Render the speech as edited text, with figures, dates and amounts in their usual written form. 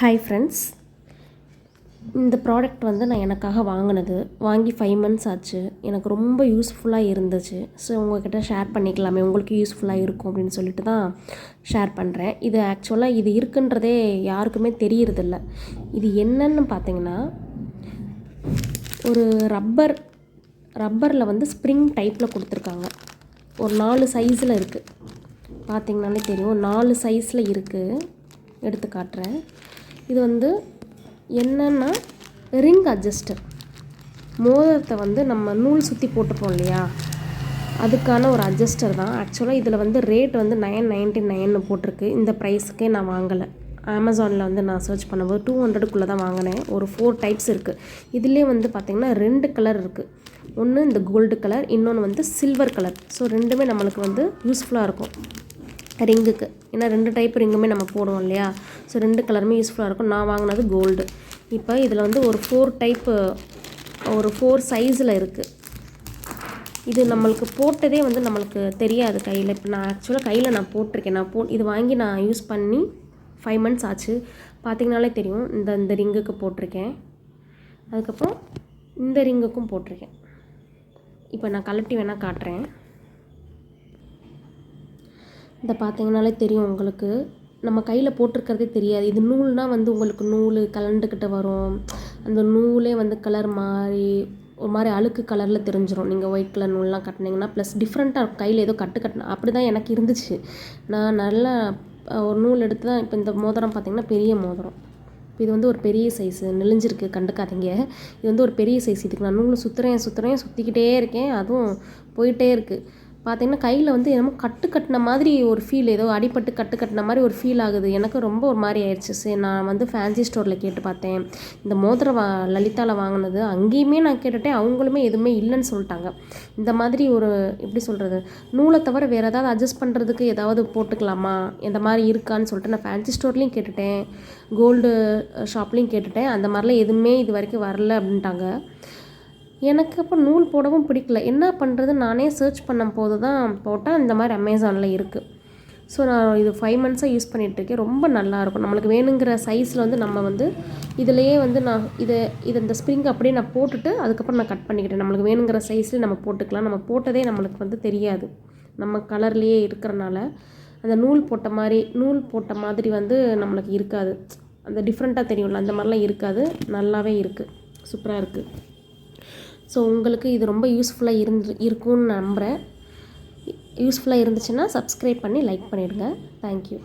Hi friends, இந்த product வந்து நான் எனக்காக வாங்கி 5 months ஆச்சு. எனக்கு ரொம்ப யூஸ்ஃபுல்லாக இருந்துச்சு. ஸோ உங்கள்கிட்ட ஷேர் பண்ணிக்கலாமே, உங்களுக்கு யூஸ்ஃபுல்லாக இருக்கும் அப்படின்னு சொல்லிட்டு தான் ஷேர் பண்ணுறேன். இது ஆக்சுவலாக இது இருக்குன்றதே யாருக்குமே தெரியறதில்ல. இது என்னன்னு பார்த்தீங்கன்னா, ஒரு ரப்பரில் வந்து ஸ்ப்ரிங் டைப்பில் கொடுத்துருக்காங்க. ஒரு 4 சைஸில் இருக்குது. பார்த்திங்கனாலே தெரியும், 4 சைஸில் இருக்குது. எடுத்து காட்டுறேன். இது வந்து என்னென்னா ரிங் அட்ஜஸ்டர். மோதிரத்தை வந்து நம்ம நூல் சுற்றி போட்டுப்போம் இல்லையா, அதுக்கான ஒரு அட்ஜஸ்டர் தான். ஆக்சுவலாக இதில் வந்து ரேட் வந்து 999 போட்டிருக்கு. இந்த ப்ரைஸுக்கே நான் வாங்கலை. அமேசானில் வந்து நான் சர்ச் பண்ணும்போது 200க்குள்ளே தான் வாங்கினேன். ஒரு 4 டைப்ஸ் இருக்குது. இதிலே வந்து பார்த்திங்கன்னா 2 கலர் இருக்குது. ஒன்று இந்த கோல்டு கலர், இன்னொன்று வந்து சில்வர் கலர். ஸோ ரெண்டுமே நம்மளுக்கு வந்து யூஸ்ஃபுல்லாக இருக்கும் ரிங்குக்கு. ஏன்னா 2 டைப் ரிங்குமே நம்ம போடுவோம் இல்லையா. ஸோ 2 கலருமே யூஸ்ஃபுல்லாக இருக்கும். நான் வாங்கினது கோல்டு. இப்போ இதில் வந்து ஒரு 4 சைஸில் இருக்குது. இது நம்மளுக்கு போட்டதே வந்து நம்மளுக்கு தெரியாது கையில். இப்போ நான் ஆக்சுவலாக கையில் நான் போட்டிருக்கேன். இது வாங்கி நான் யூஸ் பண்ணி 5 months ஆச்சு. பார்த்திங்கனாலே தெரியும், இந்த ரிங்குக்கு போட்டிருக்கேன். அதுக்கப்புறம் இந்த ரிங்குக்கும் போட்டிருக்கேன். இப்போ நான் கழட்டி வேணால் காட்டுறேன். இதை பார்த்திங்கனாலே தெரியும் உங்களுக்கு, நம்ம கையில் போட்டிருக்கிறதே தெரியாது. இது நூல்னால் வந்து உங்களுக்கு நூல் கலண்டுக்கிட்ட வரும். அந்த நூலே வந்து கலர் மாறி ஒரு மாதிரி அழுக்கு கலரில் தெரிஞ்சிடும். நீங்கள் ஒயிட் கலர் நூல்லாம் கட்டினீங்கன்னா ப்ளஸ் டிஃப்ரெண்ட்டாக இருக்கும். கையில் ஏதோ கட்டினா அப்படி தான் எனக்கு இருந்துச்சு. நான் நல்லா ஒரு நூல் எடுத்து தான். இப்போ இந்த மோதிரம் பார்த்திங்கன்னா பெரிய மோதிரம். இது வந்து ஒரு பெரிய சைஸு, நெளிஞ்சிருக்கு, கண்டுக்காதீங்க. இது வந்து ஒரு பெரிய சைஸ். இதுக்கு நான் நூல் சுற்றிக்கிட்டே இருக்கேன். அதுவும் போயிட்டே இருக்குது. பார்த்திங்கன்னா கையில் வந்து என்னமோ கட்டின மாதிரி ஒரு ஃபீல், ஏதோ அடிபட்டு கட்டின மாதிரி ஒரு ஃபீல் ஆகுது. எனக்கு ரொம்ப ஒரு மாதிரி ஆயிடுச்சு. சரி, நான் வந்து ஃபேன்சி ஸ்டோரில் கேட்டு பார்த்தேன். இந்த மோதிரம் லலிதாவில் வாங்கினது, அங்கேயுமே நான் கேட்டுட்டேன். அவங்களுமே எதுவுமே இல்லைன்னு சொல்லிட்டாங்க. இந்த மாதிரி ஒரு எப்படி சொல்கிறது, நூலை தவிர வேறு ஏதாவது அட்ஜஸ்ட் பண்ணுறதுக்கு ஏதாவது போட்டுக்கலாமா, இந்த மாதிரி இருக்கான்னு சொல்லிட்டு நான் ஃபேன்சி ஸ்டோர்லேயும் கேட்டுட்டேன், கோல்டு ஷாப்லேயும் கேட்டுட்டேன். அந்த மாதிரிலாம் எதுவுமே இது வரைக்கும் வரல அப்படின்ட்டாங்க. எனக்கு அப்போ நூல் போடவும் பிடிக்கல. என்ன பண்ணுறது, நானே சர்ச் பண்ணும் போது தான் போட்டால் இந்த மாதிரி அமேசானில் இருக்குது. ஸோ நான் இது 5 months யூஸ் பண்ணிகிட்ருக்கேன். ரொம்ப நல்லாயிருக்கும். நம்மளுக்கு வேணுங்கிற சைஸில் வந்து நம்ம வந்து இதிலையே வந்து நான் இந்த ஸ்ப்ரிங் அப்படியே நான் போட்டுட்டு அதுக்கப்புறம் நான் கட் பண்ணிக்கிட்டேன். நம்மளுக்கு வேணுங்கிற சைஸில் நம்ம போட்டுக்கலாம். நம்ம போட்டதே நம்மளுக்கு வந்து தெரியாது. நம்ம கலர்லேயே இருக்கிறனால அந்த நூல் போட்ட மாதிரி வந்து நம்மளுக்கு இருக்காது. அந்த டிஃப்ரெண்ட்டாக தெரியும்ல, அந்த மாதிரிலாம் இருக்காது. நல்லாவே இருக்குது, சூப்பராக இருக்குது. ஸோ உங்களுக்கு இது ரொம்ப யூஸ்ஃபுல்லாக இருக்கும்னு நம்புகிறேன். யூஸ்ஃபுல்லாக இருந்துச்சுன்னா சப்ஸ்கிரைப் பண்ணி லைக் பண்ணிவிடுங்க. தேங்க்யூ.